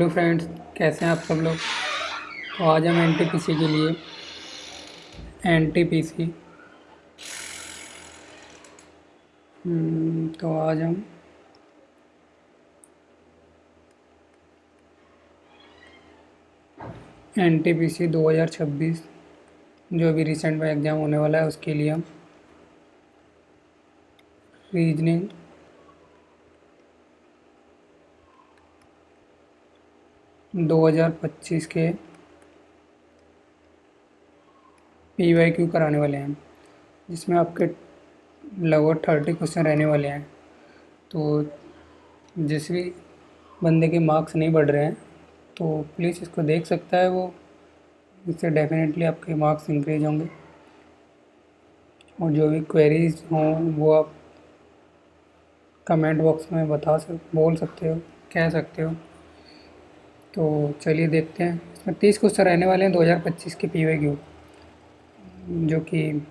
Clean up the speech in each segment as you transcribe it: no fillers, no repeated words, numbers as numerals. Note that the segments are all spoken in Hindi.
हेलो फ्रेंड्स, कैसे हैं आप सब लोग। तो आज हम एनटीपीसी के लिए एनटीपीसी तो आज हम एनटीपीसी 2026 जो अभी रिसेंट में एग्ज़ाम होने वाला है उसके लिए हम रीजनिंग दो हज़ार पच्चीस के पीवाईक्यू कराने वाले हैं, जिसमें आपके लगभग 30 क्वेश्चन रहने वाले हैं। तो जिस भी बंदे के मार्क्स नहीं बढ़ रहे हैं तो प्लीज़ इसको देख सकता है वो, इससे डेफिनेटली आपके मार्क्स इंक्रीज होंगे। और जो भी क्वेरीज हों वो आप कमेंट बॉक्स में बोल सकते हो, कह सकते हो। तो चलिए देखते हैं। इसमें 30 क्वेश्चन रहने वाले हैं 2025 के पीवाईक्यू, जो कि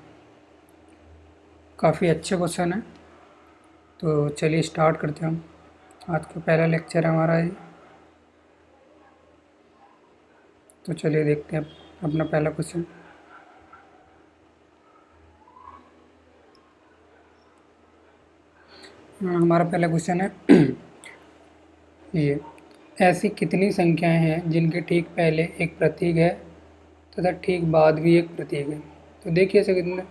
काफ़ी अच्छे क्वेश्चन हैं। तो चलिए स्टार्ट करते हैं हम। आज का पहला लेक्चर है हमारा ये। तो चलिए देखते हैं अपना पहला क्वेश्चन। हमारा पहला क्वेश्चन है ये, ऐसी कितनी संख्याएं हैं जिनके ठीक पहले एक प्रतीक है तथा ठीक बाद भी एक प्रतीक है। तो देखिए ऐसे कितने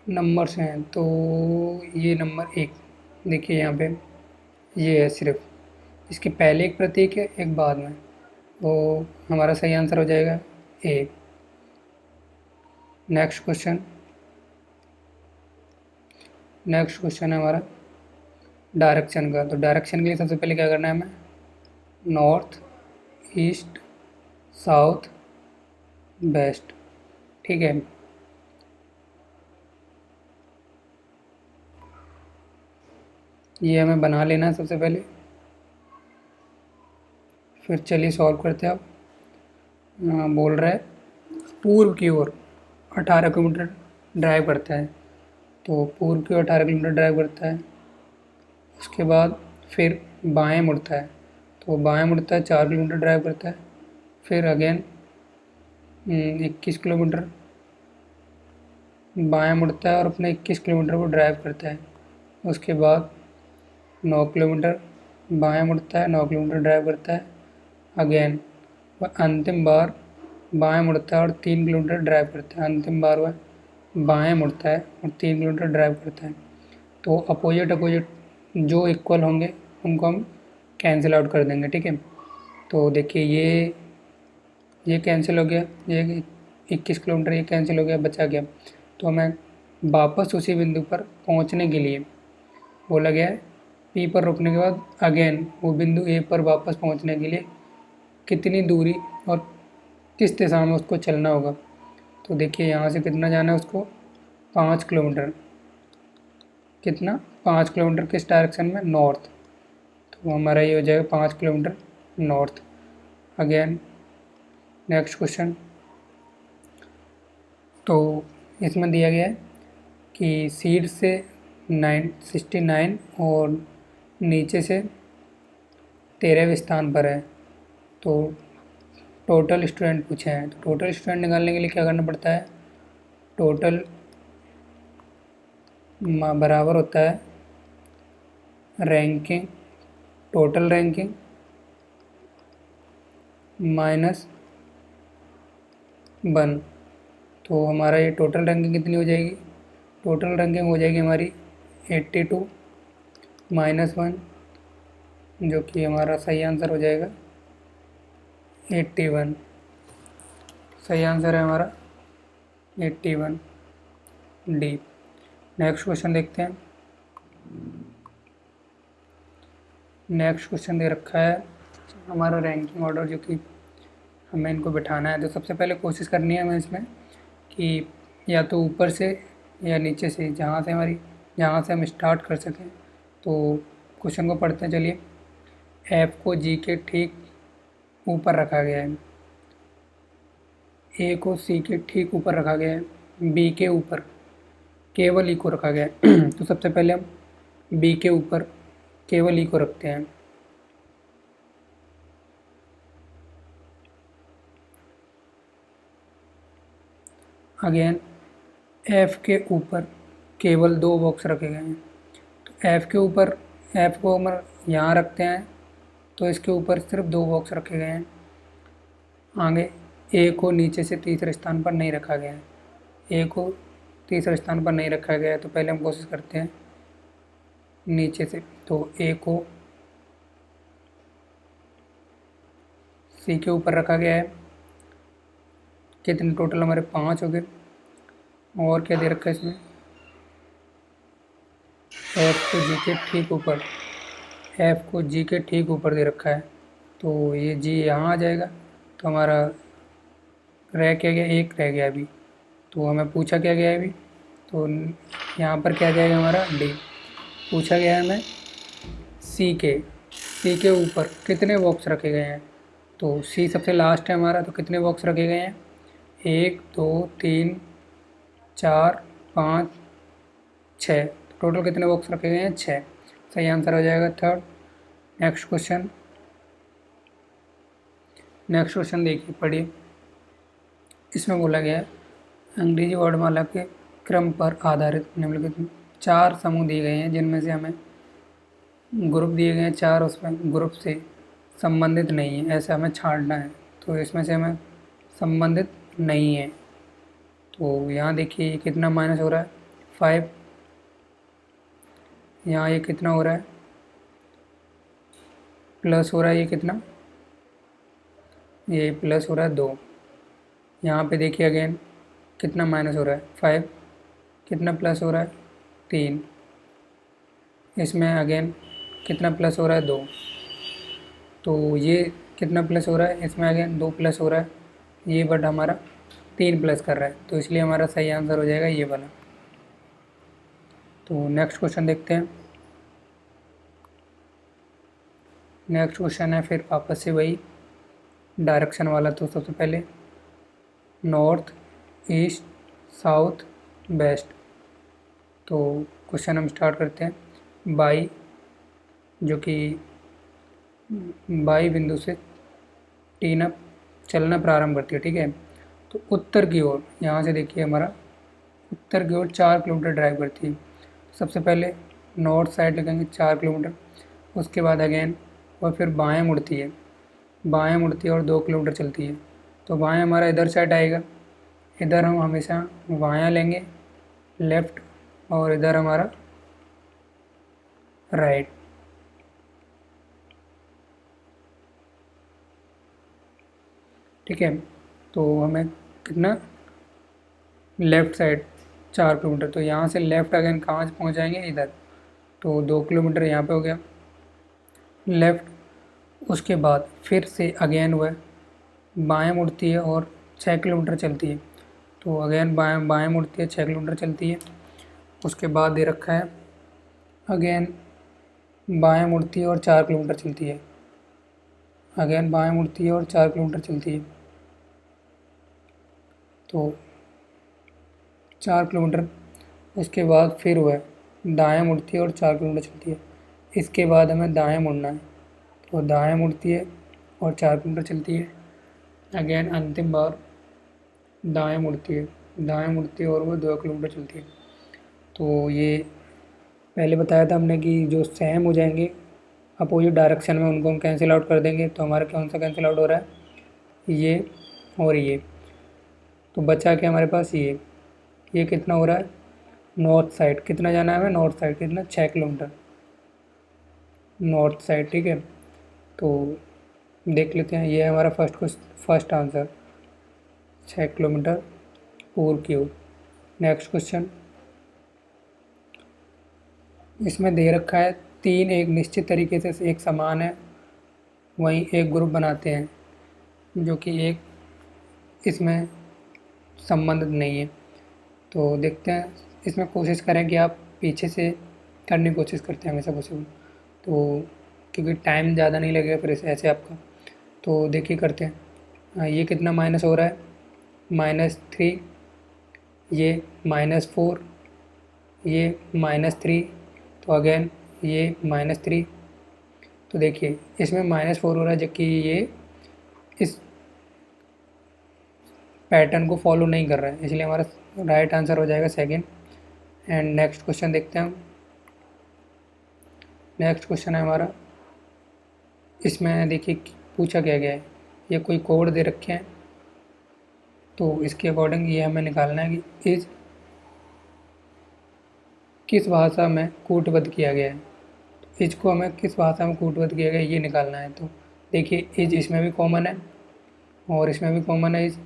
नंबर्स हैं। तो ये नंबर 1 देखिए यहाँ पे, ये है सिर्फ, इसके पहले एक प्रतीक है एक बाद में, तो हमारा सही आंसर हो जाएगा ए। नेक्स्ट क्वेश्चन है हमारा डायरेक्शन का। तो डायरेक्शन के लिए सबसे पहले क्या करना है हमें, नॉर्थ, ईस्ट, साउथ, वेस्ट, ठीक है। ये हमें बना लेना है सबसे पहले, फिर चलिए सॉल्व करते हैं। अब बोल रहा है पूर्व की ओर 18 किलोमीटर ड्राइव करता है। तो पूर्व की ओर 18 किलोमीटर ड्राइव करता है, उसके बाद फिर बाएं मुड़ता है। तो बाएं मुड़ता है 4 किलोमीटर ड्राइव करता है, फिर अगेन 21 किलोमीटर बाएं मुड़ता है और अपने 21 किलोमीटर को ड्राइव करता है। उसके बाद 9 किलोमीटर बाएं मुड़ता है, 9 किलोमीटर ड्राइव करता है अगेन। वह अंतिम बार बाएं मुड़ता है और 3 किलोमीटर ड्राइव करता है। अंतिम बार वह बाएं मुड़ता है और 3 किलोमीटर ड्राइव करता है। तो अपोजिट जो इक्वल होंगे उनको हम कैंसिल आउट कर देंगे, ठीक है। तो देखिए ये कैंसिल हो गया, ये 21 किलोमीटर ये कैंसिल हो गया, बचा गया। तो हमें वापस उसी बिंदु पर पहुंचने के लिए बोला गया है, पी पर रुकने के बाद अगेन वो बिंदु ए पर वापस पहुंचने के लिए कितनी दूरी और किस दिशा में उसको चलना होगा। तो देखिए यहाँ से कितना जाना है उसको, 5 किलोमीटर। कितना, 5 किलोमीटर किस डायरेक्शन में, नॉर्थ। तो हमारा ये हो जाएगा 5 kilometre north. Again next question. तो इसमें दिया गया है कि सीट से 69 और नीचे से 13वें स्थान पर है। तो टोटल स्टूडेंट पूछे हैं। तो टोटल स्टूडेंट निकालने के लिए क्या करना पड़ता है, टोटल बराबर होता है रैंकिंग, टोटल रैंकिंग -1। तो हमारा ये टोटल रैंकिंग कितनी हो जाएगी, टोटल रैंकिंग हो जाएगी हमारी 82 -1, जो कि हमारा सही आंसर हो जाएगा 81। सही आंसर है हमारा 81 डी। नेक्स्ट क्वेश्चन देखते हैं। नेक्स्ट क्वेश्चन दे रखा है हमारा रैंकिंग ऑर्डर, जो कि हमें इनको बिठाना है। तो सबसे पहले कोशिश करनी है हमें इसमें कि या तो ऊपर से या नीचे से, जहाँ से हम स्टार्ट कर सकें। तो क्वेश्चन को पढ़ते हैं चलिए। एफ को जी के ठीक ऊपर रखा गया है, ए को सी के ठीक ऊपर रखा गया है, बी के ऊपर केवल ई को रखा गया है। तो सबसे पहले हम बी के ऊपर केवल ई को रखते हैं। अगेन एफ़ के ऊपर केवल 2 बॉक्स रखे गए हैं। तो एफ़ के ऊपर, एफ़ को हम यहाँ रखते हैं तो इसके ऊपर सिर्फ 2 बॉक्स रखे गए हैं। आगे ए को नीचे से तीसरे स्थान पर नहीं रखा गया है। ए को तीसरे स्थान पर नहीं रखा गया है, तो पहले हम कोशिश करते हैं नीचे से। तो ए को सी के ऊपर रखा गया है। कितने टोटल हमारे 5 हो गए। और क्या दे रखा है इसमें, एफ को जी के ठीक ऊपर, एफ को जी के ठीक ऊपर दे रखा है। तो ये जी यहाँ आ जाएगा। तो हमारा रह क्या गया, एक रह गया अभी। तो हमें पूछा क्या गया है अभी, तो यहाँ पर क्या जाएगा हमारा डी। पूछा गया है हमें सी के ऊपर कितने बॉक्स रखे गए हैं। तो सी सबसे लास्ट है हमारा, तो कितने बॉक्स रखे गए हैं, 1 2 3 4 5 6। टोटल कितने बॉक्स रखे गए हैं, 6। सही आंसर हो जाएगा थर्ड। नेक्स्ट क्वेश्चन देखिए, पढ़िए। इसमें बोला गया है अंग्रेजी वर्णमाला के क्रम पर आधारित निम्नलिखित 4 समूह दिए गए हैं, जिनमें से हमें ग्रुप दिए गए हैं 4, उसमें ग्रुप से संबंधित नहीं है, ऐसे हमें छांटना है। तो इसमें से हमें संबंधित नहीं है। तो यहाँ देखिए कितना माइनस हो रहा है, 5। यहाँ ये कितना हो रहा है, प्लस हो रहा है, ये कितना, ये प्लस हो रहा है 2। यहाँ पे देखिए अगेन कितना माइनस हो रहा है, 5। कितना प्लस हो रहा है, 3। इसमें अगेन कितना प्लस हो रहा है, 2। तो ये कितना प्लस हो रहा है, इसमें अगेन 2 प्लस हो रहा है, ये बट हमारा 3 प्लस कर रहा है। तो इसलिए हमारा सही आंसर हो जाएगा ये वाला। तो नेक्स्ट क्वेश्चन देखते हैं। नेक्स्ट क्वेश्चन है फिर वापस से वही डायरेक्शन वाला। तो सबसे पहले नॉर्थ, ईस्ट, साउथ, वेस्ट। तो क्वेश्चन हम स्टार्ट करते हैं। बाई, जो कि बाई बिंदु से टीन अप चलना प्रारंभ करती है, ठीक है। तो उत्तर की ओर, यहाँ से देखिए हमारा उत्तर की ओर 4 किलोमीटर ड्राइव करती है। सबसे पहले नॉर्थ साइड लगेंगे 4 किलोमीटर, उसके बाद अगेन और फिर बाएं मुड़ती है, बाएं मुड़ती है और 2 किलोमीटर चलती है। तो बाएं हमारा इधर साइड आएगा, इधर हम हमेशा बायां लेंगे, लेफ़्ट, और इधर हमारा राइट। ठीक है। तो हमें कितना, लेफ़्ट साइड 4 किलोमीटर। तो यहाँ से लेफ़्ट अगेन कहाँ पहुँच जाएंगे, इधर। तो 2 किलोमीटर यहाँ पे हो गया लेफ़्ट। उसके बाद फिर से अगेन वह बाएं मुड़ती है और 6 किलोमीटर चलती है। तो अगेन बाएं बाएं मुड़ती है, 6 किलोमीटर चलती है। उसके बाद दे रखा है अगेन बाएं मुड़ती है और 4 किलोमीटर चलती है। अगेन बाएं मुड़ती है और 4 किलोमीटर चलती है। तो 4 किलोमीटर। उसके बाद फिर वह दाएं मुड़ती है और 4 किलोमीटर चलती है। इसके बाद हमें दाएं मुड़ना है, तो दाएं मुड़ती है और 4 किलोमीटर चलती है। अगेन अंतिम बार दाएं मुड़ती है, दाएं मुड़ती है और वो 2 किलोमीटर चलती है। तो ये पहले बताया था हमने कि जो सेम हो जाएंगे अपोजिट डायरेक्शन में, उनको हम कैंसिल आउट कर देंगे। तो हमारा कौन सा कैंसिल आउट हो रहा है, ये और ये। तो बचा क्या हमारे पास, ये कितना हो रहा है, नॉर्थ साइड। कितना जाना है हमें, नॉर्थ साइड कितना, 6 किलोमीटर नॉर्थ साइड। ठीक है। तो देख लेते हैं, ये है हमारा फर्स्ट आंसर, 6 किलोमीटर पूर्व की ओर। नेक्स्ट क्वेश्चन, इसमें दे रखा है 3 एक निश्चित तरीके से एक समान है, वहीं एक ग्रुप बनाते हैं जो कि एक इसमें संबंधित नहीं है। तो देखते हैं, इसमें कोशिश करें कि आप पीछे से करने की कोशिश करते हैं हमेशा पॉसिबल, तो क्योंकि टाइम ज़्यादा नहीं लगेगा फिर ऐसे आपका। तो देखिए करते हैं। ये कितना माइनस हो रहा है, -3, ये -4, ये -3, तो अगेन ये -3। तो देखिए इसमें -4 हो रहा है, जबकि ये इस पैटर्न को फॉलो नहीं कर रहा है, इसलिए हमारा राइट आंसर हो जाएगा सेकंड। एंड नेक्स्ट क्वेश्चन देखते हैं हम। नेक्स्ट क्वेश्चन है हमारा, इसमें देखिए पूछा क्या गया है, ये कोई कोड दे रखे हैं, तो इसके अकॉर्डिंग ये हमें निकालना है कि इज किस भाषा में कूटबद्ध किया गया है। इज को हमें किस भाषा में कूटबद्ध किया गया है ये निकालना है। तो देखिए इज इसमें भी कॉमन है और इसमें भी कॉमन है इज,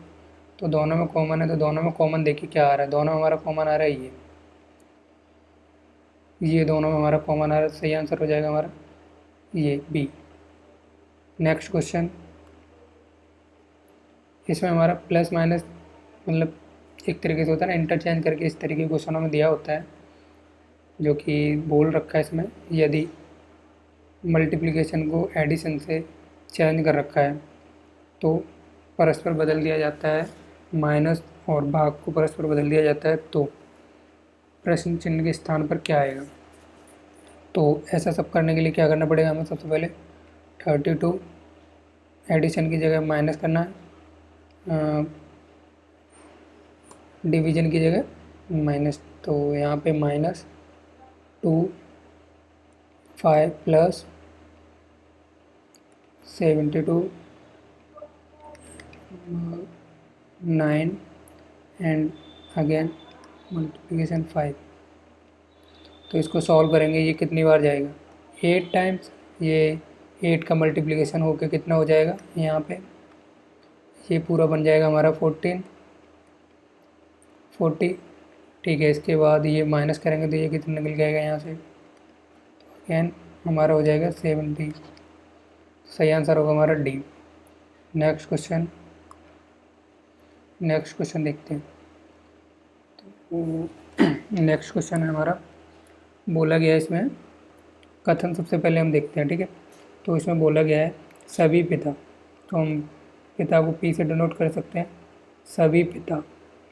तो दोनों में कॉमन है, तो दोनों में कॉमन देखिए क्या आ रहा है, दोनों में हमारा कॉमन आ रहा है ये दोनों में हमारा कॉमन आ रहा है, सही आंसर हो जाएगा हमारा ये बी। नेक्स्ट क्वेश्चन, इसमें हमारा प्लस माइनस मतलब एक तरीके से होता है ना, इंटरचेंज करके इस तरीके के क्वेश्चनों में दिया होता है, जो कि बोल रखा है इसमें, यदि मल्टीप्लिकेशन को एडिशन से चेंज कर रखा है तो परस्पर बदल दिया जाता है, माइनस और भाग को परस्पर बदल दिया जाता है, तो प्रश्न चिन्ह के स्थान पर क्या आएगा। तो ऐसा सब करने के लिए क्या करना पड़ेगा हमें, सबसे पहले 32 एडिशन की जगह माइनस करना है, डिवीजन की जगह माइनस, तो यहाँ पे -2 5 प्लस 72 9 एंड अगेन मल्टीप्लिकेशन 5। तो इसको सॉल्व करेंगे, ये कितनी बार जाएगा 8 टाइम्स, ये 8 का मल्टीप्लिकेशन होकर कितना हो जाएगा यहाँ पे, ये पूरा बन जाएगा हमारा 40। ठीक है, इसके बाद ये माइनस करेंगे तो ये कितना निकल जाएगा यहाँ से, अगेन हमारा हो जाएगा 70। सही आंसर होगा हमारा डी। नेक्स्ट क्वेश्चन देखते हैं। तो नेक्स्ट क्वेश्चन है हमारा, बोला गया है इसमें कथन, सबसे पहले हम देखते हैं, ठीक है। तो इसमें बोला गया है सभी पिता, तो हम पिता को पी से डिनोट कर सकते हैं, सभी पिता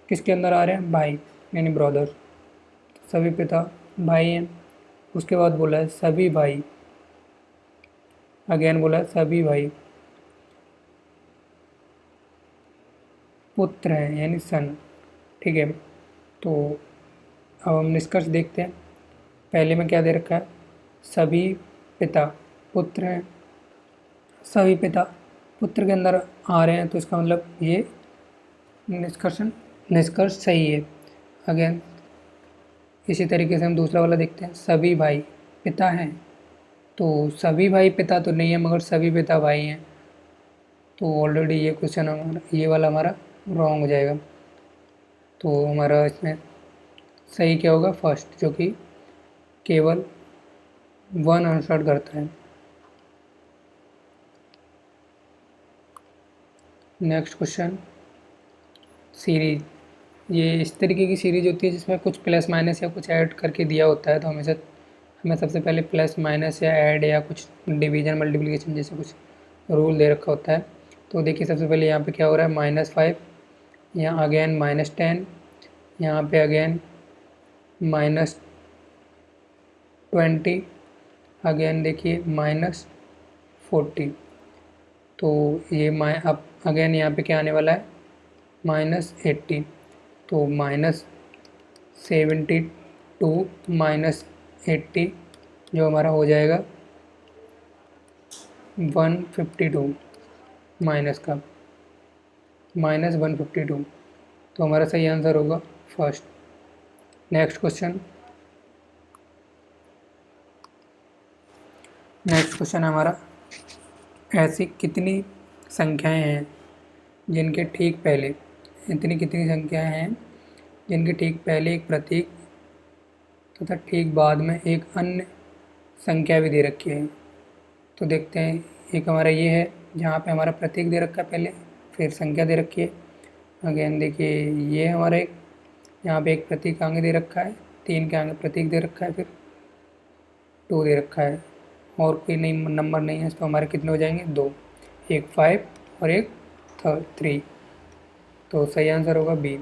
किसके अंदर आ रहे हैं, भाई यानी ब्रदर, सभी पिता भाई हैं। उसके बाद बोला है सभी भाई, अगेन बोला है सभी भाई पुत्र हैं यानी सन, ठीक है। तो अब हम निष्कर्ष देखते हैं। पहले में क्या दे रखा है, सभी पिता पुत्र हैं, सभी पिता पुत्र के अंदर आ रहे हैं, तो इसका मतलब ये निष्कर्ष सही है। अगेन इसी तरीके से हम दूसरा वाला देखते हैं, सभी भाई पिता हैं, तो सभी भाई पिता तो नहीं है मगर सभी पिता भाई हैं, तो ऑलरेडी ये क्वेश्चन हमारा ये वाला हमारा रॉन्ग हो जाएगा। तो हमारा इसमें सही क्या होगा, फर्स्ट, जो कि केवल 1 आंसर करता है। नेक्स्ट क्वेश्चन, सीरीज, ये इस तरीके की सीरीज होती है जिसमें कुछ प्लस माइनस या कुछ ऐड करके दिया होता है, तो हमेशा हमें सबसे पहले प्लस माइनस या ऐड या कुछ डिवीजन मल्टीप्लिकेशन जैसे कुछ रूल दे रखा होता है। तो देखिए सबसे पहले यहाँ पे क्या हो रहा है, -5, यहाँ अगेन -10, यहाँ पे अगेन -20, अगेन देखिए -40। तो ये अब अगेन यहाँ पे क्या आने वाला है, -80, तो -72 -80 जो हमारा हो जाएगा 152 माइनस का -152, तो हमारा सही आंसर होगा फर्स्ट। नेक्स्ट क्वेश्चन हमारा, ऐसी कितनी संख्याएं हैं जिनके ठीक पहले, कितनी संख्याएं हैं जिनके ठीक पहले एक प्रतीक तथा ठीक बाद में एक अन्य संख्या भी दे रखी है। तो देखते हैं, एक हमारा ये है जहाँ पे हमारा प्रतीक दे रखा है पहले, फिर संख्या दे रखी है। अगेन देखिए ये हमारा एक यहाँ पे एक प्रतीक आगे दे रखा है, 3 के आगे प्रतीक दे रखा है, फिर 2 दे रखा है, और कोई नहीं नंबर नहीं है, तो हमारे कितने हो जाएंगे, 2, एक 5 और एक 3, तो सही आंसर होगा बी।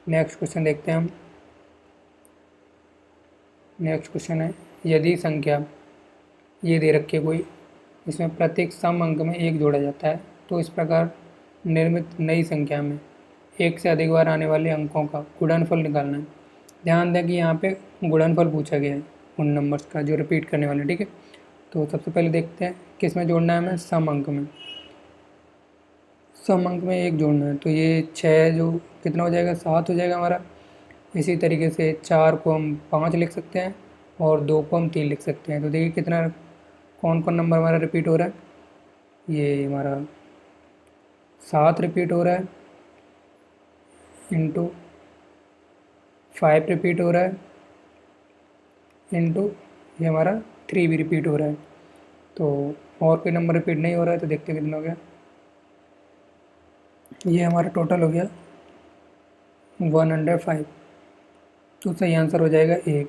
नेक्स्ट क्वेश्चन देखते हैं हम। नेक्स्ट क्वेश्चन है, यदि संख्या ये दे रखी है कोई, इसमें प्रत्येक सम अंक में 1 जोड़ा जाता है, तो इस प्रकार निर्मित नई संख्या में एक से अधिक बार आने वाले अंकों का गुणनफल निकालना है। ध्यान दें कि यहाँ पे गुणनफल पूछा गया है उन नंबर्स का जो रिपीट करने वाले, ठीक है। तो सबसे पहले देखते हैं किस में जोड़ना है हमें, सम अंक में। सम अंक में 1 जोड़ना है, तो ये 6 जो कितना हो जाएगा, 7 हो जाएगा हमारा। इसी तरीके से 4 को हम 5 लिख सकते हैं और 2 को हम 3 लिख सकते हैं। तो देखिए कितना, कौन कौन नंबर हमारा रिपीट हो रहा है, ये हमारा 7 रिपीट हो रहा है, इंटू 5 रिपीट हो रहा है, इंटू ये हमारा 3 भी रिपीट हो रहा है। तो और कोई नंबर रिपीट नहीं हो रहा है, तो देखते हैं कितना हो गया। ये हमारा टोटल हो गया 105। तो सही आंसर हो जाएगा 1।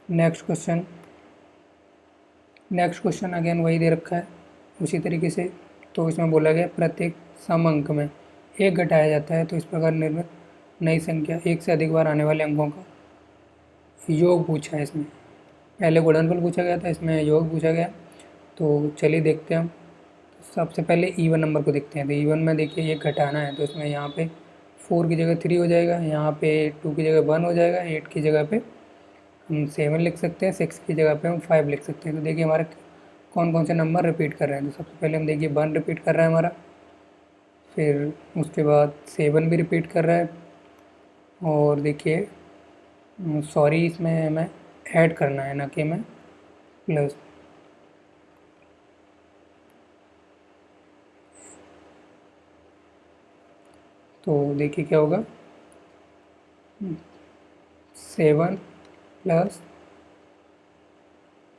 नेक्स्ट क्वेश्चन अगेन वही दे रखा है उसी तरीके से। तो इसमें बोला गया प्रत्येक सम अंक में 1 घटाया जाता है, तो इस प्रकार निर्मित नई संख्या 1 से अधिक बार आने वाले अंकों का योग पूछा है इसमें। पहले गुणनफल पूछा गया था, इसमें योग पूछा गया। तो चलिए देखते हैं हम। सबसे पहले इवन नंबर को देखते हैं। तो इवन में देखिए ये घटाना है, तो इसमें यहाँ पे 4 की जगह 3 हो जाएगा, यहाँ पे 2 की जगह 1 हो जाएगा, 8 की जगह पे हम 7 लिख सकते हैं, 6 की जगह पे हम 5 लिख सकते हैं। तो देखिए हमारे कौन कौन से नंबर रिपीट कर रहे हैं। तो सबसे पहले हम देखिए 1 रिपीट कर रहा है हमारा, फिर उसके बाद 7 भी रिपीट कर रहा है, और देखिए सॉरी इसमें हमें ऐड करना है ना कि मैं प्लस। तो देखिए क्या होगा, 7 प्लस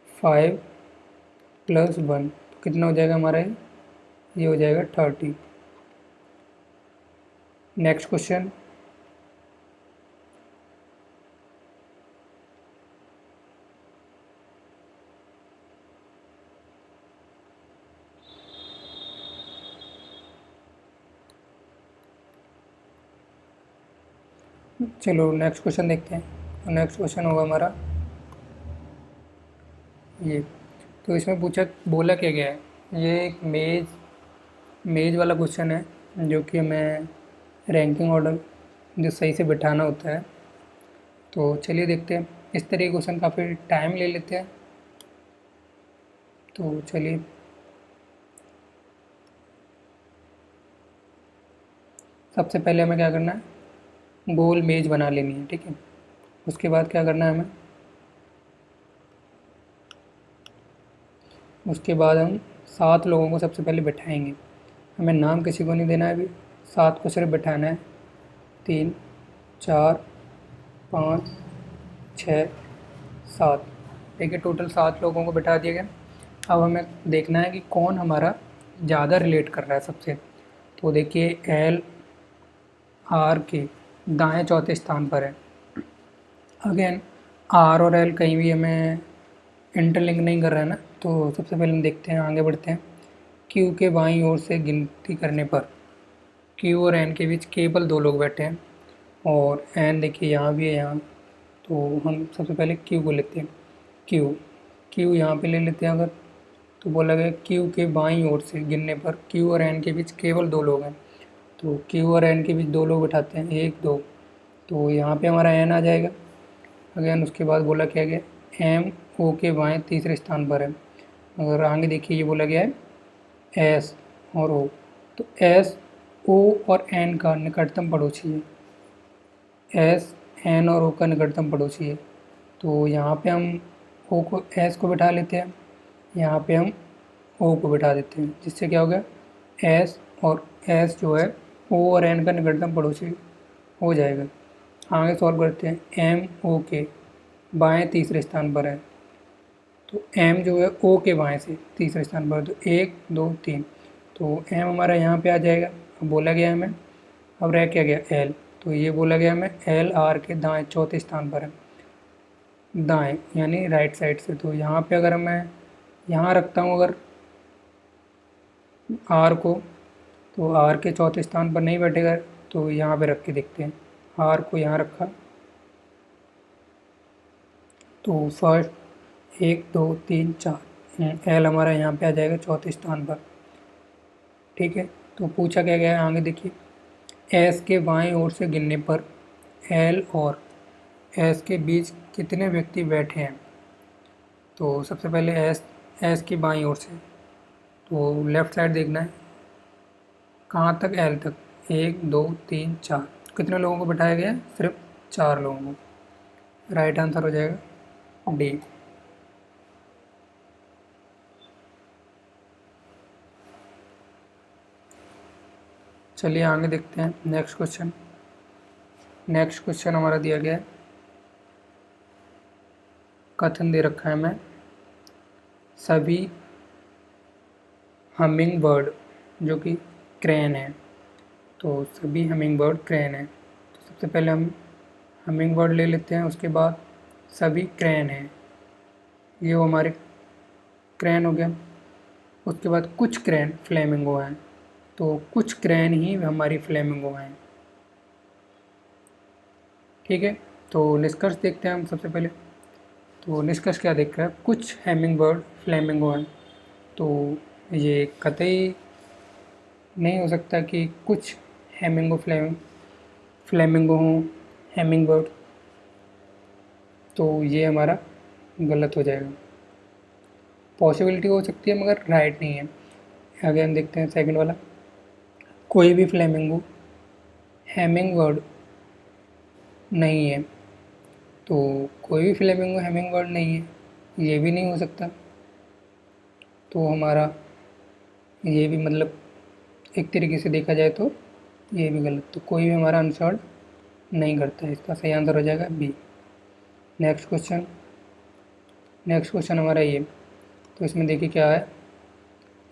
5 प्लस 1 कितना हो जाएगा हमारा, ये हो जाएगा 30। नेक्स्ट क्वेश्चन, चलो नेक्स्ट क्वेश्चन देखते हैं। नेक्स्ट क्वेश्चन होगा हमारा ये। तो इसमें बोला क्या गया है, ये एक मेज वाला क्वेश्चन है, जो कि हमें रैंकिंग ऑर्डर जो सही से बिठाना होता है। तो चलिए देखते हैं। इस तरह के क्वेश्चन काफ़ी टाइम ले लेते हैं, तो चलिए सबसे पहले हमें क्या करना है, गोल मेज बना लेनी है, ठीक है। उसके बाद क्या करना है हमें, उसके बाद हम 7 लोगों को सबसे पहले बैठाएंगे। हमें नाम किसी को नहीं देना है अभी, 7 को सिर्फ बैठाना है। 3 4 5 6 7, देखिए टोटल 7 लोगों को बैठा दिया गया। अब हमें देखना है कि कौन हमारा ज़्यादा रिलेट कर रहा है सबसे। तो देखिए एल आर के दाएं चौथे स्थान पर है। अगेन आर और एल कहीं भी हमें इंटरलिंक नहीं कर रहा है ना। तो सबसे पहले हम देखते हैं, आगे बढ़ते हैं। क्यू के बाईं ओर से गिनती करने पर क्यू और एन के बीच केवल 2 लोग बैठे हैं, और एन देखिए यहाँ भी है यहाँ। तो हम सबसे पहले क्यू को लेते हैं। क्यू यहाँ पे ले लेते हैं अगर। तो बोला गया क्यू के बाईं ओर से गिनने पर क्यू और एन के बीच केवल 2 लोग हैं। तो क्यू और एन के बीच 2 लोग बैठाते हैं, 1 2। तो यहाँ पे हमारा एन आ जाएगा। अगेन उसके बाद बोला क्या गया, एम ओ के बाएं तीसरे स्थान पर है। अगर आगे देखिए ये बोला गया है एस और ओ। तो एस ओ और एन का निकटतम पड़ोसी है, एस एन और ओ का निकटतम पड़ोसी है। तो यहाँ पे हम ओ को एस को बैठा लेते हैं, यहाँ पे हम ओ को बैठा देते हैं, जिससे क्या हो गया एस और एस जो है ओ और एन का निकटतम पड़ोसी हो जाएगा। आगे सॉल्व करते हैं। एम ओ के बाएं तीसरे स्थान पर है, तो एम जो है ओ के बाएं से तीसरे स्थान पर, तो 1 2 3। तो एम हमारा यहाँ पे आ जाएगा। अब बोला गया हमें, अब रह क्या गया एल। तो ये बोला गया हमें एल आर के दाएं चौथे स्थान पर है, दाएं यानी राइट साइड से। तो यहाँ पे अगर मैं यहाँ रखता हूँ अगर आर को, तो आर के चौथे स्थान पर नहीं बैठेगा। तो यहाँ पे रख के देखते हैं, आर को यहाँ रखा, तो फर्स्ट 1 2 3 4 एल हमारा यहाँ पे आ जाएगा चौथे स्थान पर, ठीक है। तो पूछा क्या गया है आगे देखिए, एस के बाएं ओर से गिनने पर एल और एस के बीच कितने व्यक्ति बैठे हैं। तो सबसे पहले एस की बाईं ओर से, तो लेफ़्ट साइड देखना है कहाँ तक, एल तक, 1 2 3 4, कितने लोगों को बिठाया गया है, सिर्फ 4 लोगों को। राइट आंसर हो जाएगा डी। चलिए आगे देखते हैं नेक्स्ट क्वेश्चन। नेक्स्ट क्वेश्चन हमारा दिया गया है, कथन दे रखा है हमें, सभी हमिंग बर्ड जो कि क्रेन है, तो सभी हमिंग बर्ड क्रेन है। तो सबसे पहले हम हमिंग बर्ड ले लेते हैं, उसके बाद सभी क्रेन हैं, ये वो हमारे क्रेन हो गया। उसके बाद कुछ क्रेन फ्लेमिंगो हैं, तो कुछ क्रेन ही हमारी फ्लेमिंगो हैं। ठीक है, तो निष्कर्ष देखते हैं हम सबसे पहले। तो निष्कर्ष क्या देख रहा है, कुछ हैमिंग बर्ड फ्लेमिंगो हैं, तो ये कतई नहीं हो सकता कि कुछ हैमिंगो फ्लेमिंगो हों हैमिंग बर्ड, तो ये हमारा गलत हो जाएगा। पॉसिबिलिटी हो सकती है मगर राइट नहीं है। आगे हम देखते हैं सेकंड वाला, कोई भी फ्लेमिंगो हैमिंग बर्ड नहीं है, तो कोई भी फ्लेमिंगो हैमिंग बर्ड नहीं है, ये भी नहीं हो सकता। तो हमारा ये भी मतलब एक तरीके से देखा जाए तो ये भी गलत, तो कोई भी हमारा आंसर नहीं करता है, इसका सही आंसर हो जाएगा बी। नेक्स्ट क्वेश्चन हमारा ये, तो इसमें देखिए क्या है,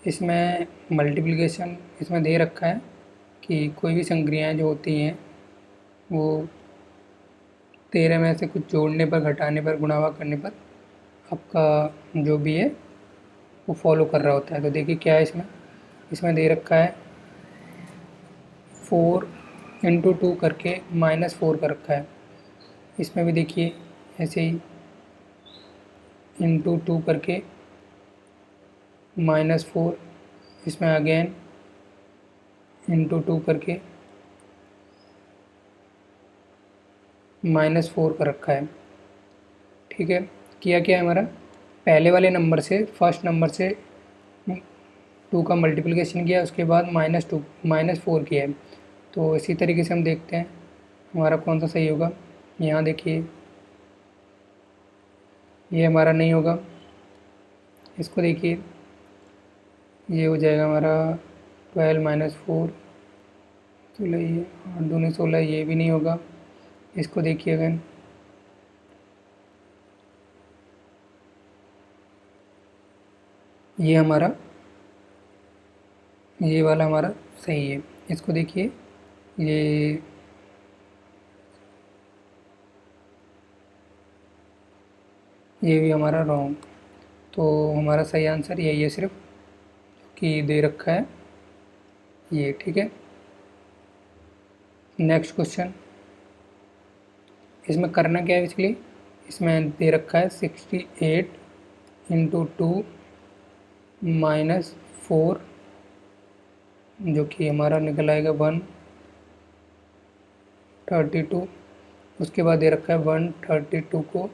इसमें मल्टीप्लिकेशन इसमें दे रखा है कि कोई भी संक्रियाएं जो होती हैं वो 13 में से कुछ जोड़ने पर, घटाने पर, गुणा करने पर आपका जो भी है वो फॉलो कर रहा होता है। तो देखिए क्या है इसमें दे रखा है 4 × 2 करके -4 कर रखा है। इसमें भी देखिए ऐसे ही × 2 करके -4, इसमें अगेन × 2 करके -4 कर रखा है। ठीक है, किया क्या है हमारा, पहले वाले नंबर से, फर्स्ट नंबर से 2 का मल्टीप्लिकेशन किया, उसके बाद -4 किया है। तो इसी तरीके से हम देखते हैं हमारा कौन सा सही होगा। यहाँ देखिए ये हमारा नहीं होगा, इसको देखिए ये हो जाएगा हमारा 12 - 4, 16, ये 8 दूनी 16, ये भी नहीं होगा। इसको देखिए अगेन, ये वाला हमारा सही है। इसको देखिए ये भी हमारा रॉन्ग, तो हमारा सही आंसर यही है सिर्फ कि दे रखा है ये। ठीक है, नेक्स्ट क्वेश्चन, इसमें करना क्या है बेसिकली, इसमें दे रखा है 68 × 2 - 4, जो कि हमारा निकल आएगा 132। उसके बाद दे रखा है 132 को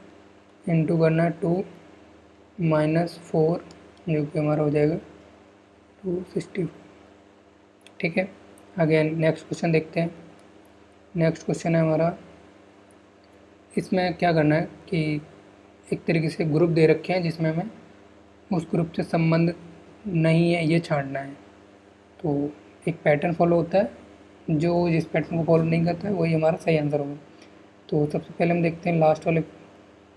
इंटू करना है 2 - 4, जो कि हमारा हो जाएगा 264। ठीक है, अगेन नेक्स्ट क्वेश्चन देखते हैं। नेक्स्ट क्वेश्चन है हमारा, इसमें क्या करना है कि एक तरीके से ग्रुप दे रखे हैं जिसमें हमें उस ग्रुप से संबंध नहीं है ये छांटना है। तो एक पैटर्न फॉलो होता है, जो जिस पैटर्न को फॉलो नहीं करता है वही हमारा सही आंसर होगा। तो सबसे पहले हम देखते हैं लास्ट वाले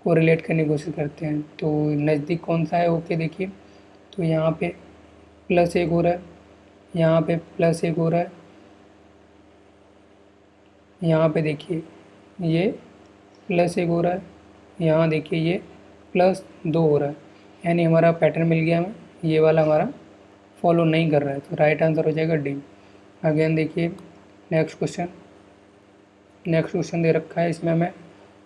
को रिलेट करने की कोशिश करते हैं। तो नज़दीक कौन सा है, ओके देखिए, तो यहाँ पे +1 हो रहा है, यहाँ पे +1 हो रहा है, यहाँ पे देखिए ये +1 हो रहा है, यहाँ देखिए ये +2 हो रहा है, यानी हमारा पैटर्न मिल गया हमें, ये वाला हमारा फॉलो नहीं कर रहा है। तो राइट आंसर हो जाएगा डी। अगेन देखिए नेक्स्ट क्वेश्चन दे रखा है, इसमें हमें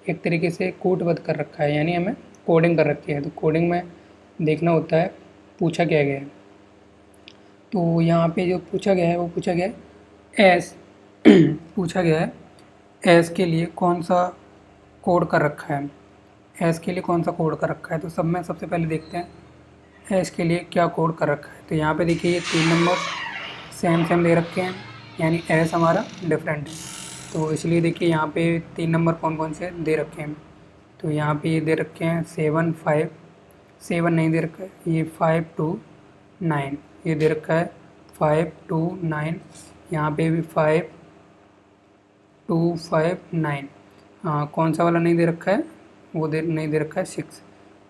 एक तरीके से कूटबद्ध कर रखा है, यानी हमें कोडिंग कर रखी है। तो कोडिंग में देखना होता है पूछा क्या गया है। तो यहाँ पे जो पूछा गया है वो पूछा गया है एस पूछा गया है एस के लिए कौन सा कोड कर रखा है, एस के लिए कौन सा कोड कर रखा है। तो सब में सबसे पहले देखते हैं एस के लिए क्या कोड कर रखा है। तो यहाँ पे देखिए ये 3 नंबर सेम सेम दे रखे हैं, यानी एस हमारा डिफरेंट है। तो इसलिए देखिए यहाँ पे 3 नंबर कौन कौन से दे रखे हैं। तो यहाँ पे ये दे रखे हैं 7 5, 7 नहीं दे रखा है, ये 5 2 9 ये दे रखा है 5 2 9, यहाँ पे भी 5 2 5 9। हाँ, कौन सा वाला नहीं दे रखा है, वो नहीं दे रखा है 6।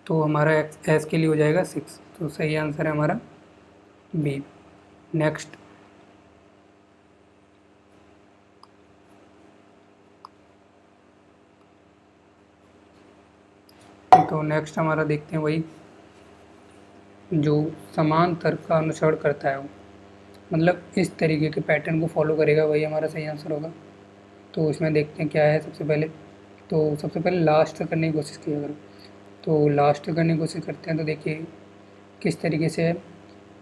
तो हमारा एस के लिए हो जाएगा 6। तो सही आंसर है हमारा बी। नेक्स्ट, तो नेक्स्ट हमारा देखते हैं वही जो समान तर्क का अनुसरण करता है, वो मतलब इस तरीके के पैटर्न को फॉलो करेगा, वही हमारा सही आंसर होगा। तो इसमें देखते हैं क्या है। सबसे पहले लास्ट तक करने की कोशिश की अगर, तो लास्ट तक करने की कोशिश करते हैं। तो देखिए किस तरीके से है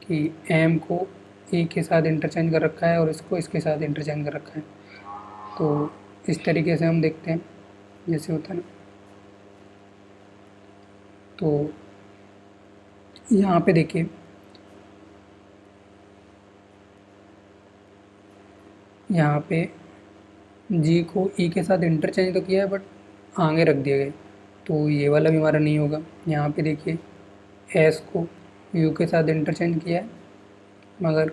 कि एम को ई के साथ इंटरचेंज कर रखा है और इसको इसके साथ इंटरचेंज कर रखा है। तो इस तरीके से हम देखते हैं जैसे होता है ना। तो यहाँ पे देखिए यहाँ पे जी को ई के साथ इंटरचेंज तो किया है बट आगे रख दिया गया, तो ये वाला भी हमारा नहीं होगा। यहाँ पे देखिए एस को यू के साथ इंटरचेंज किया है, मगर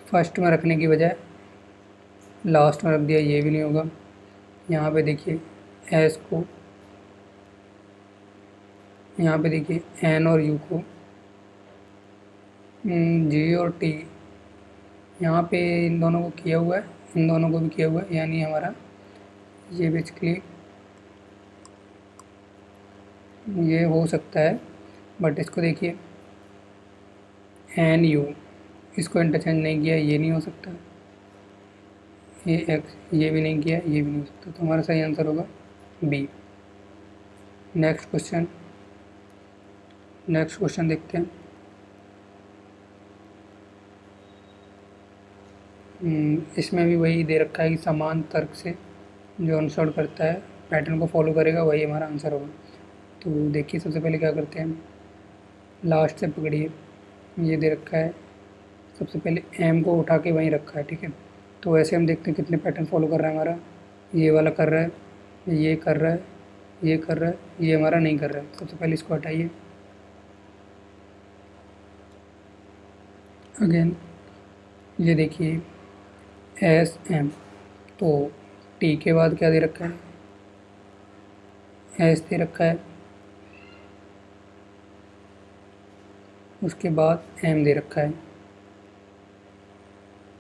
फर्स्ट में रखने की बजाय लास्ट में रख दिया, ये भी नहीं होगा। यहाँ पे देखिए एस को, यहाँ पे देखिए एन और यू को जी और टी, यहाँ पे इन दोनों को किया हुआ है, इन दोनों को भी किया हुआ है, यानी हमारा ये बेसिकली ये हो सकता है। बट इसको देखिए एन यू, इसको इंटरचेंज नहीं किया, ये नहीं हो सकता। ये एक्स, ये भी नहीं किया, ये भी नहीं हो सकता। तो हमारा सही आंसर होगा बी। नेक्स्ट क्वेश्चन देखते हैं। इसमें भी वही दे रखा है कि समान तर्क से जो अनुसरण करता है, पैटर्न को फॉलो करेगा, वही हमारा आंसर होगा। तो देखिए सबसे पहले क्या करते हैं, लास्ट से पकड़िए, ये दे रखा है। सबसे पहले एम को उठा के वहीं रखा है, ठीक है। तो ऐसे हम देखते हैं कितने पैटर्न फॉलो कर रहा है हमारा। ये वाला कर रहा है, ये कर रहा है, ये कर रहा है, ये हमारा नहीं कर रहा है। सबसे पहले इसको हटाइए। अगेन ये देखिए एस एम, तो टी के बाद क्या दे रखा है, एस दे रखा है, उसके बाद एम दे रखा है।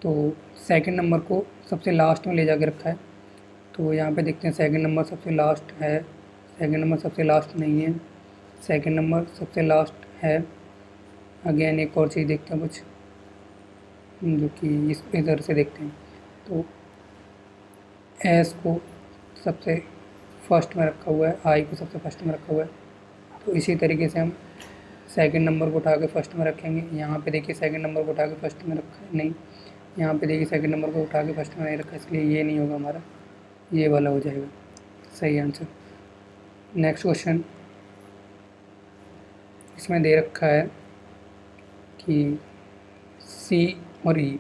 तो सेकंड नंबर को सबसे लास्ट में ले जाके रखा है। तो यहाँ पे देखते हैं सेकंड नंबर सबसे लास्ट है, सेकंड नंबर सबसे लास्ट नहीं है, सेकंड नंबर सबसे लास्ट है। अगेन एक और चीज़ देखते हैं कुछ जो कि इस इधर से देखते हैं। तो एस को सबसे फर्स्ट में रखा हुआ है, आई को सबसे फर्स्ट में रखा हुआ है। तो इसी तरीके से हम सेकंड नंबर को उठा के फर्स्ट में रखेंगे। यहाँ पे देखिए सेकंड नंबर को उठा के फर्स्ट में रखा है, नहीं। यहाँ पे देखिए सेकंड नंबर को उठा के फर्स्ट में नहीं रखा, इसलिए ये नहीं होगा हमारा, ये वाला हो जाएगा सही आंसर। नेक्स्ट क्वेश्चन, इसमें दे रखा है कि सी और ई,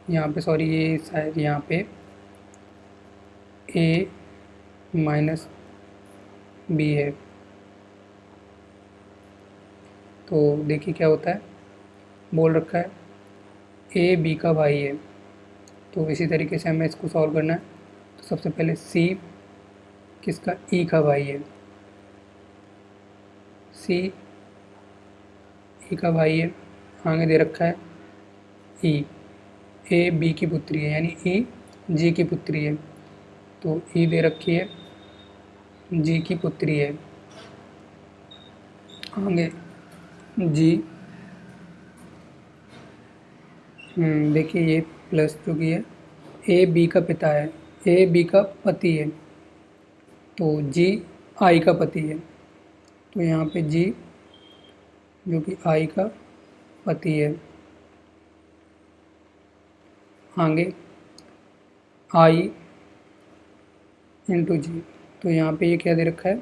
यहाँ पे सॉरी ये शायद यहाँ पे ए माइनस बी है। तो देखिए क्या होता है, बोल रखा है ए बी का भाई है। तो इसी तरीके से हमें इसको सॉल्व करना है। तो सबसे पहले सी किसका, ई का भाई है, सी ई का भाई है। आगे दे रखा है ई, ए बी की पुत्री है, यानी ई जी की पुत्री है। तो ई दे रखी है, जी की पुत्री है। आगे जी, देखिए ये प्लस जो कि है ए बी का पिता है, ए बी का पति है। तो जी आई का पति है। तो यहाँ पे जी जो कि आई का पति है। आगे आई इंटू जी। तो यहाँ पे ये क्या दे रखा है,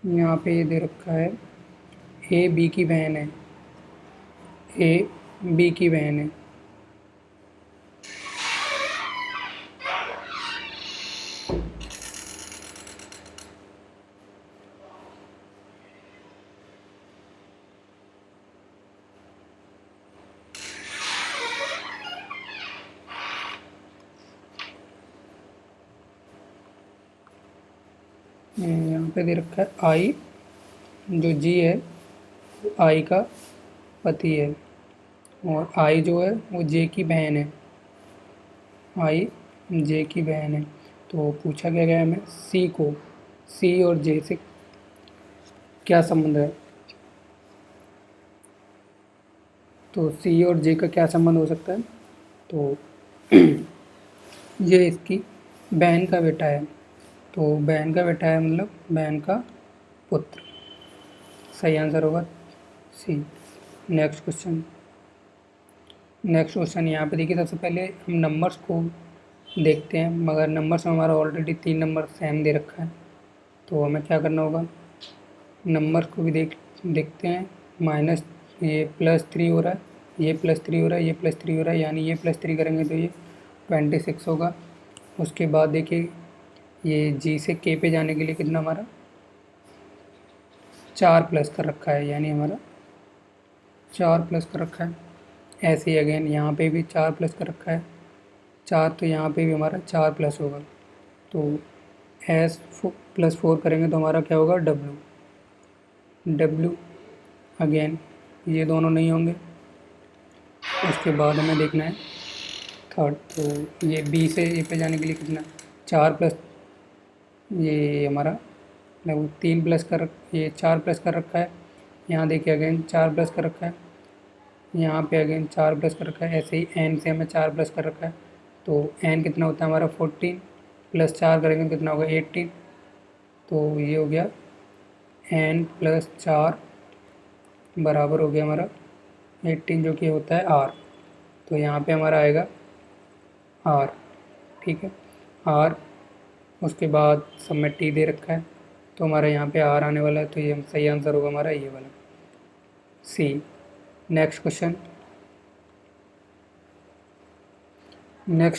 यहाँ पे ये दे रखा है ए बी की बहन है, ए बी की बहन है। यहाँ पे दे रखा है आई, जो जी है आई का पति है, और आई जो है वो जे की बहन है, आई जे की बहन है। तो पूछा क्या गया है हमें, सी को, सी और जे से क्या संबंध है। तो सी और जे का क्या संबंध हो सकता है, तो ये इसकी बहन का बेटा है, तो बहन का बेटा है मतलब बहन का पुत्र। सही आंसर होगा सी। नेक्स्ट क्वेश्चन, यहाँ पे देखिए, सबसे पहले हम नंबर्स को देखते हैं, मगर नंबर्स में हमारा ऑलरेडी 3 नंबर सेम दे रखा है, तो हमें क्या करना होगा, नंबर को भी देखते हैं। माइनस ये +3 हो रहा है, ये +3 हो रहा है, ये +3 हो रहा है, यानी ये +3 करेंगे तो ये 26 होगा। उसके बाद देखिए ये जी से के पे जाने के लिए कितना हमारा 4 प्लस कर रखा है, यानी हमारा 4 प्लस कर रखा है। ऐसे ही अगेन यहाँ पे भी 4 प्लस कर रखा है, 4, तो यहाँ पे भी हमारा 4 प्लस होगा। तो एस +4 करेंगे तो हमारा क्या होगा, डब्ल्यू अगेन ये दोनों नहीं होंगे। उसके बाद हमें देखना है थर्ड, तो ये बी से ए पे जाने के लिए कितना, 4 प्लस ये हमारा लगभग 3 प्लस कर, ये 4 प्लस कर रखा है। यहाँ देखिए अगेन 4 प्लस कर रखा है, यहाँ पे अगेन 4 प्लस कर रखा है। ऐसे ही एन से हमें 4 प्लस कर रखा है, तो एन कितना होता है हमारा 14 प्लस 4 करेंगे तो कितना होगा 18। तो ये हो गया एन प्लस 4 बराबर हो गया हमारा 18, जो कि होता है आर। तो यहाँ पे हमारा आएगा आर, ठीक है आर। उसके बाद सब में टी दे रखा है, तो हमारा यहाँ पे आर आने वाला है, तो ये सही आंसर होगा हमारा ये वाला सी। नेक्स्ट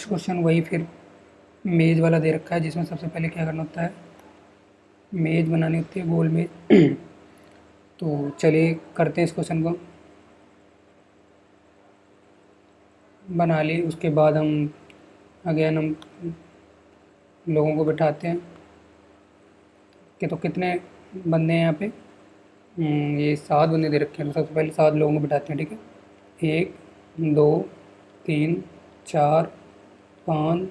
क्वेश्चन वही फिर मेज़ वाला दे रखा है, जिसमें सबसे पहले क्या करना होता है, मेज़ बनानी होती है, गोल मेज़। तो चलिए करते हैं इस क्वेश्चन को, बना ली। उसके बाद हम अगेन हम लोगों को बिठाते हैं कि तो कितने बंदे हैं यहाँ पे, ये 7 बंदे दे रखे हैं। तो सबसे पहले 7 लोगों को बिठाते हैं, ठीक है 1 2 3 4 5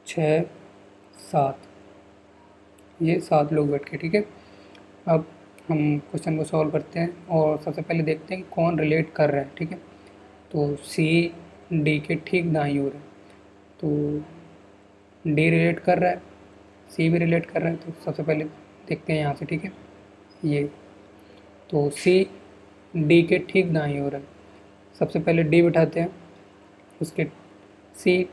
6 7, ये 7 लोग बैठ के, ठीक है। अब हम क्वेश्चन को सॉल्व करते हैं और सबसे पहले देखते हैं कि कौन रिलेट कर रहा है, ठीक है। तो सी डी के ठीक दाईं ओर है, तो डी रिलेट कर रहा है, सी भी रिलेट कर रहा है। तो सबसे पहले देखते हैं यहाँ से, ठीक है ये, तो सी डी के ठीक दाईं ओर है। सबसे पहले डी बिठाते हैं, उसके सी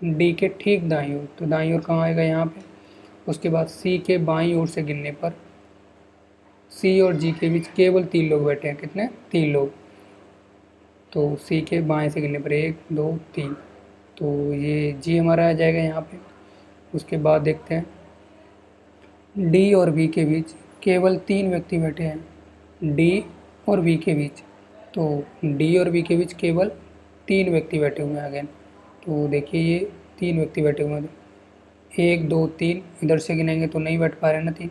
डी के ठीक दाईं ओर, तो दाईं ओर कहाँ आएगा यहाँ पे। उसके बाद सी के बाईं ओर से गिनने पर सी और जी के बीच केवल 3 लोग बैठे हैं, कितने 3 लोग। तो सी के बाएं से गिनने पर 1 2 3, तो ये जी हमारा आ जाएगा यहाँ पे। उसके बाद देखते हैं डी और बी के बीच केवल 3 व्यक्ति बैठे हैं, डी और बी के बीच, तो डी और बी के बीच केवल 3 व्यक्ति बैठे हुए हैं अगेन। तो देखिए ये 3 व्यक्ति बैठे हुए हैं, 1 2 3 इधर से गिनेंगे तो नहीं बैठ पा रहे ना 3,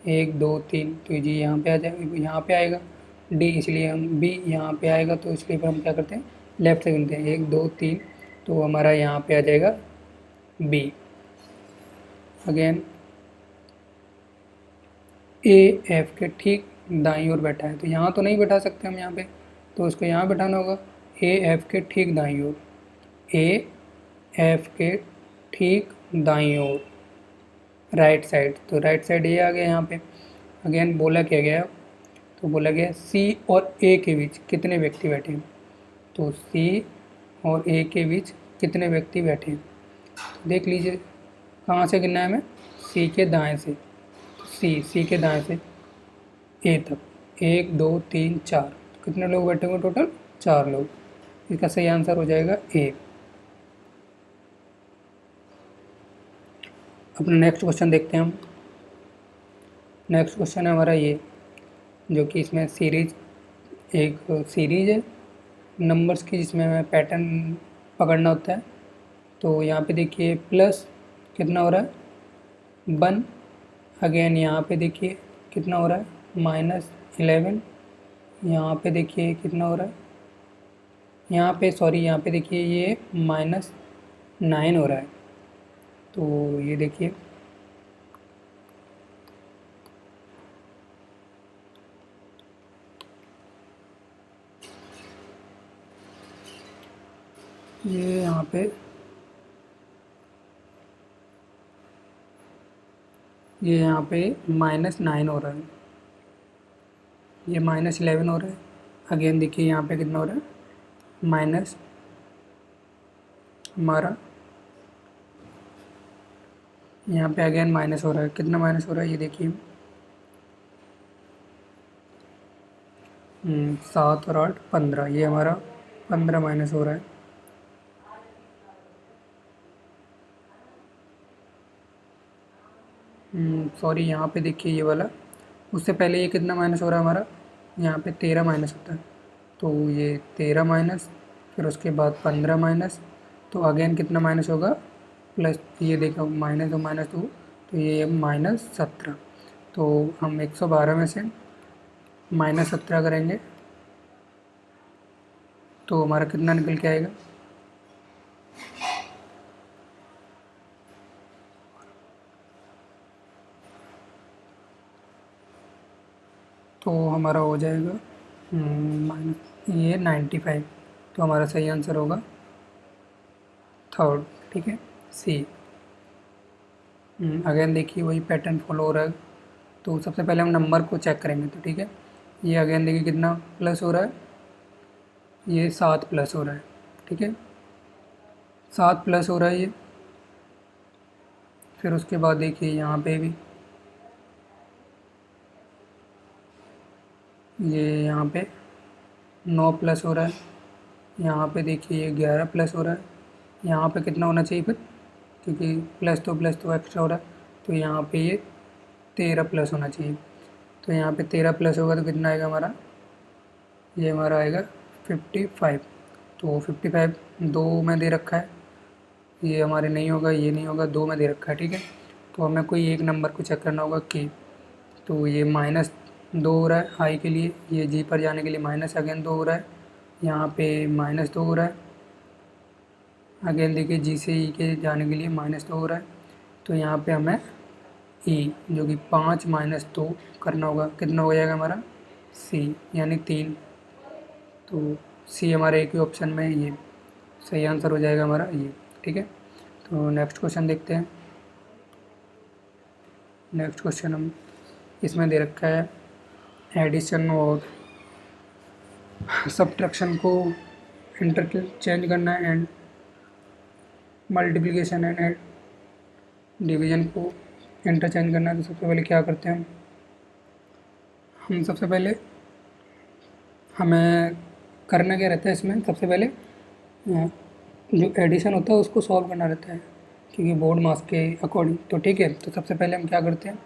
1 2 3, तो जी यहाँ पे आ जाएगा, यहाँ पे आएगा डी, इसलिए हम बी यहाँ पे आएगा, तो इसलिए फिर हम क्या करते हैं लेफ्ट से गिनते हैं 1 2 3, तो हमारा यहाँ पे आ जाएगा बी। अगेन ए एफ के ठीक दाईं ओर बैठा है, तो यहाँ तो नहीं बैठा सकते हम यहाँ पे, तो उसको यहाँ बैठाना होगा ए एफ के ठीक दाईं ओर, ए एफ के ठीक दाईं ओर राइट साइड, तो राइट साइड ये आ गया यहाँ पे। अगेन बोला क्या गया, तो बोला गया सी और ए के बीच कितने व्यक्ति बैठे हैं, तो सी और ए के बीच कितने व्यक्ति बैठे हैं। देख लीजिए कहाँ से गिनना है हमें, सी के दाएं से, सी के दाएं से ए तक, 1 2 3 4, कितने लोग बैठे हुए टोटल, 4 लोग। इसका सही आंसर हो जाएगा ए। अपना नेक्स्ट क्वेश्चन देखते हैं हम। नेक्स्ट क्वेश्चन है हमारा ये, जो कि इसमें एक सीरीज है नंबर्स की, जिसमें हमें पैटर्न पकड़ना होता है। तो यहाँ पे देखिए प्लस कितना हो रहा है 1, अगेन यहाँ पे देखिए कितना हो रहा है -11, यहाँ पे देखिए कितना हो रहा है, यहाँ पे सॉरी यहाँ पे देखिए ये -9 हो रहा है। तो ये देखिए ये यहाँ पे -9 हो रहा है, ये -11 हो रहा है। अगेन देखिए यहाँ पे कितना हो रहा है माइनस हमारा, यहाँ पे अगेन माइनस हो रहा है। कितना माइनस हो रहा है ये देखिए 7 और 8 15, ये हमारा 15 माइनस हो रहा है। सॉरी यहाँ पे देखिए ये वाला, उससे पहले ये कितना माइनस हो रहा है हमारा, यहाँ पे 13 माइनस होता है। तो ये 13 माइनस, फिर उसके बाद 15 माइनस, तो अगेन कितना माइनस होगा प्लस, ये देखो -2 -2, तो ये -17। तो हम 112 में से -17 करेंगे तो हमारा कितना निकल के आएगा, तो हमारा हो जाएगा माइनस ये 95। तो हमारा सही आंसर होगा थर्ड। ठीक है, सी। अगेन देखिए वही पैटर्न फॉलो हो रहा है। तो सबसे पहले हम नंबर को चेक करेंगे। तो ठीक है, ये अगेन देखिए कितना प्लस हो रहा है, ये 7 प्लस हो रहा है। ठीक है, 7 प्लस हो रहा है ये। फिर उसके बाद देखिए यहाँ पे भी ये यहाँ पे 9 प्लस हो रहा है, यहाँ पे देखिए ये 11 प्लस हो रहा है। यहाँ पे कितना होना चाहिए फिर, क्योंकि प्लस तो एक्स्ट्रा हो रहा है, तो यहाँ पे ये 13 प्लस होना चाहिए। तो यहाँ पे 13 प्लस होगा तो कितना आएगा हमारा, ये हमारा आएगा 55। तो 55 दो में दे रखा है, ये हमारे नहीं होगा, ये नहीं होगा, 2 में दे रखा है। ठीक है, तो हमें कोई एक नंबर को चेक करना होगा कि, तो ये -2 हो रहा है आई के लिए, ये जी पर जाने के लिए माइनस अगेन 2 हो रहा है, यहाँ पे -2 हो रहा है। अगेन देखिए जी से ई के जाने के लिए -2 हो रहा है। तो यहाँ पे हमें ई जो कि 5 - 2 करना होगा, कितना हो जाएगा हमारा सी, यानी 3। तो सी हमारे एक ही ऑप्शन में है, ये सही आंसर हो जाएगा हमारा ये। ठीक है, तो नेक्स्ट क्वेश्चन देखते हैं। नेक्स्ट क्वेश्चन हम इसमें दे रखा है एडिशन और सब्ट्रैक्शन को इंटरचेंज करना है, एंड मल्टीप्लिकेशन एंड डिवीजन को इंटरचेंज करना है। तो सबसे पहले क्या करते हैं हम सबसे पहले हमें करना क्या रहता है इसमें, सबसे पहले जो एडिशन होता है उसको सॉल्व करना रहता है, क्योंकि बोर्ड मार्क्स के अकॉर्डिंग। तो ठीक है, तो सबसे पहले हम क्या करते हैं,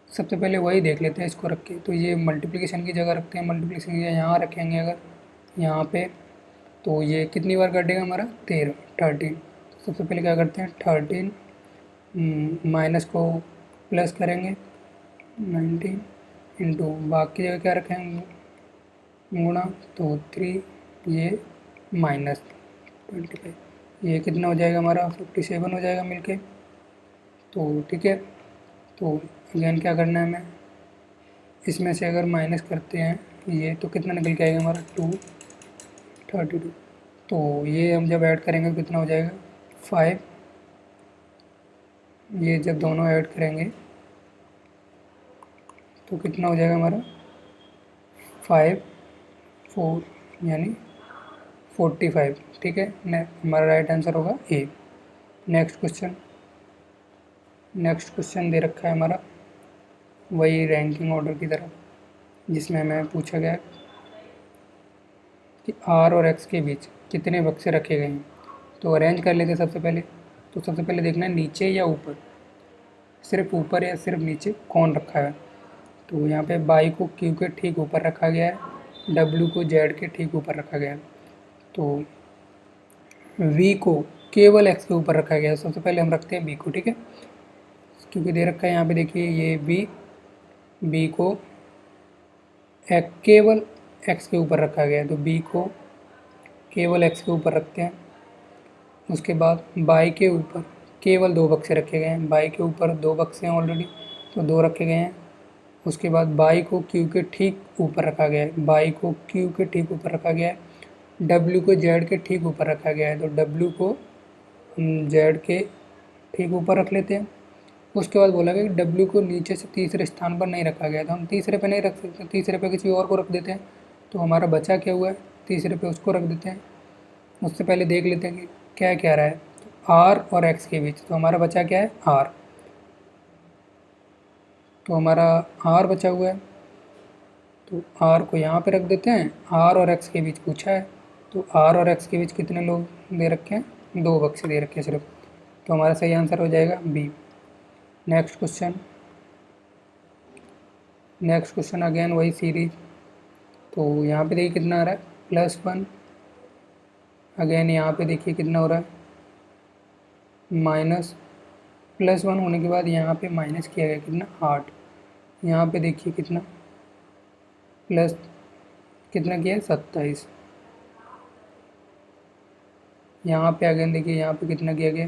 सबसे पहले वही देख लेते हैं इसको रख के। तो ये मल्टीप्लिकेशन की जगह रखते हैं, मल्टीप्लिकेशन की जगह यहाँ रखेंगे अगर यहाँ पे, तो ये कितनी बार कटेगा हमारा 13 सबसे पहले क्या करते हैं 13 माइनस को प्लस करेंगे 19 इंटू बाकी जगह क्या रखेंगे गुणा, तो 3 ये -25, ये कितना हो जाएगा हमारा 57 हो जाएगा मिलके। तो ठीक है, तो अगेन क्या करना है हमें, इसमें से अगर माइनस करते हैं ये तो कितना निकल के आएगा हमारा 232। तो ये हम जब ऐड करेंगे तो कितना हो जाएगा 5, ये जब दोनों ऐड करेंगे तो कितना हो जाएगा हमारा 5 4 यानी 45, ठीक है। हमारा राइट आंसर होगा ए। नेक्स्ट क्वेश्चन दे रखा है हमारा वही रैंकिंग ऑर्डर की तरह, जिसमें हमें पूछा गया कि आर और एक्स के बीच कितने बक्से रखे गए हैं। तो अरेंज कर लेते सबसे पहले। तो सबसे पहले देखना है नीचे या ऊपर, सिर्फ ऊपर या सिर्फ नीचे कौन रखा है। तो यहाँ पे बाई को क्यू के ठीक ऊपर रखा गया है, डब्ल्यू को जेड के ठीक ऊपर रखा गया है। तो वी को केवल एक्स के ऊपर रखा गया है। सबसे पहले हम रखते हैं बी को, ठीक है, क्योंकि दे रखा है यहाँ पे देखिए ये बी को केवल एक्स के ऊपर रखा गया है, तो बी को केवल एक्स के ऊपर रखते हैं। उसके बाद बाई के ऊपर केवल 2 बक्से रखे गए हैं, बाई के ऊपर 2 बक्से हैं ऑलरेडी, तो 2 रखे गए हैं। उसके बाद बाई को क्यू के ठीक ऊपर रखा गया है, बाई को क्यू के ठीक ऊपर रखा गया है। डब्ल्यू को जेड के ठीक ऊपर रखा गया है, तो डब्ल्यू को हम जेड के ठीक ऊपर रख लेते हैं। उसके बाद बोला गया कि डब्ल्यू को नीचे से तीसरे स्थान पर नहीं रखा गया, तो हम तीसरे पे नहीं रख सकते, तीसरे पे किसी और को रख देते हैं। तो हमारा बचा क्या हुआ है, तीसरे पे उसको रख देते हैं। उससे पहले देख लेते हैं कि क्या कह रहा है, तो आर और एक्स के बीच, तो हमारा बचा क्या है आर, तो हमारा आर बचा हुआ है। तो आर को यहाँ पे रख देते हैं। आर और एक्स के बीच पूछा है, तो आर और एक्स के बीच कितने लोग दे रखे हैं, 2 बक्से दे रखे हैं सिर्फ, तो हमारा सही आंसर हो जाएगा बी। नेक्स्ट क्वेश्चन अगेन वही सीरीज। तो यहाँ पे देखिए कितना आ रहा है +1, अगेन यहाँ पे देखिए कितना हो रहा है +1 होने के बाद यहाँ पे माइनस किया गया कितना 8, यहाँ पे देखिए कितना प्लस कितना किया है 27, यहाँ पे अगेन देखिए यहाँ पे कितना किया गया,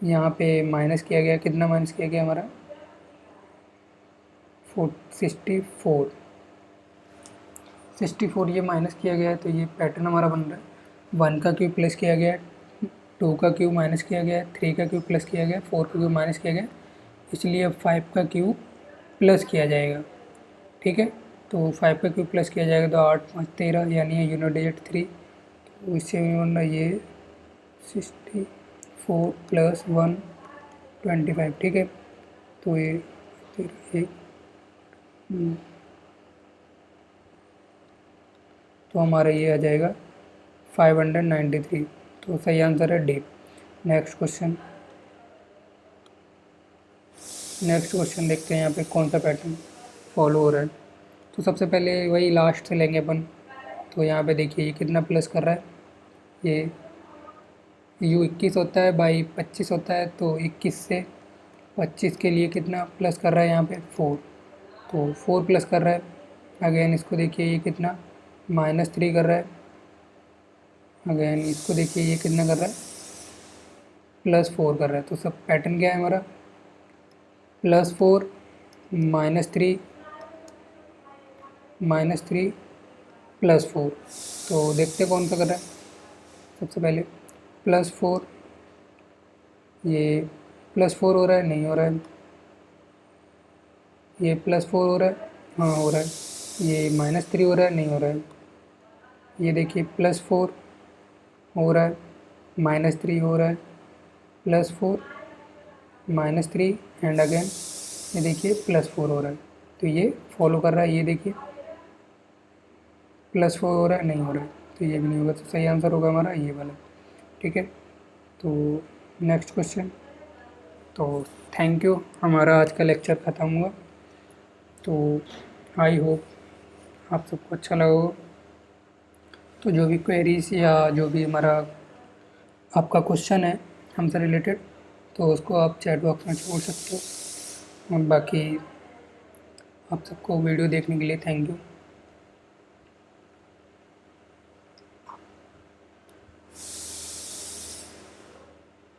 यहाँ पे माइनस किया गया, कितना माइनस किया गया हमारा 64 ये माइनस किया गया है। तो ये पैटर्न हमारा बन रहा है 1 का क्यूब प्लस किया गया है, 2 का क्यूब माइनस किया गया है, 3 का क्यूब प्लस किया गया है, 4 का क्यूब माइनस किया गया है, इसलिए अब 5 का क्यूब प्लस किया जाएगा, ठीक है। तो 5 का क्यूब प्लस किया जाएगा तो 8 5 13, यानी है यूनिट डिजिट 3। तो इससे बन रहा ये 64 + 1 25, ठीक है। तो ये फिर एक तो हमारा ये आ जाएगा 593, तो सही आंसर है डी। नेक्स्ट क्वेश्चन देखते हैं यहाँ पे कौन सा पैटर्न फॉलो हो रहा है। तो सबसे पहले वही लास्ट से लेंगे अपन। तो यहाँ पे देखिए ये कितना प्लस कर रहा है, ये u 21 होता है बाई 25 होता है, तो 21 से 25 के लिए कितना प्लस कर रहा है यहाँ पे 4, तो 4 प्लस कर रहा है। अगेन इसको देखिए ये कितना -3 कर रहा है, अगेन इसको देखिए ये कितना कर रहा है +4 कर रहा है। तो सब पैटर्न क्या है हमारा +4 -3 +4। तो देखते कौन सा कर रहा है। सबसे पहले +4, ये +4 हो रहा है, नहीं हो रहा है, ये +4 हो रहा है, हाँ हो रहा है, ये -3 हो रहा है, नहीं हो रहा है, ये देखिए +4 हो रहा है, -3 हो रहा है, +4 -3 एंड अगेन ये देखिए +4 हो रहा है। तो ये फॉलो कर रहा है, ये देखिए +4 हो रहा है, नहीं हो रहा है, तो ये भी नहीं होगा। तो सही आंसर होगा हमारा ये वाला, ठीक है। तो नेक्स्ट क्वेश्चन। तो थैंक यू, हमारा आज का लेक्चर ख़त्म हुआ। तो आई होप आप सबको अच्छा लगा होगा। तो जो भी क्वेरीज या जो भी हमारा आपका क्वेश्चन है हमसे रिलेटेड, तो उसको आप चैट बॉक्स में छोड़ सकते हो। और बाकी आप सबको वीडियो देखने के लिए थैंक यू।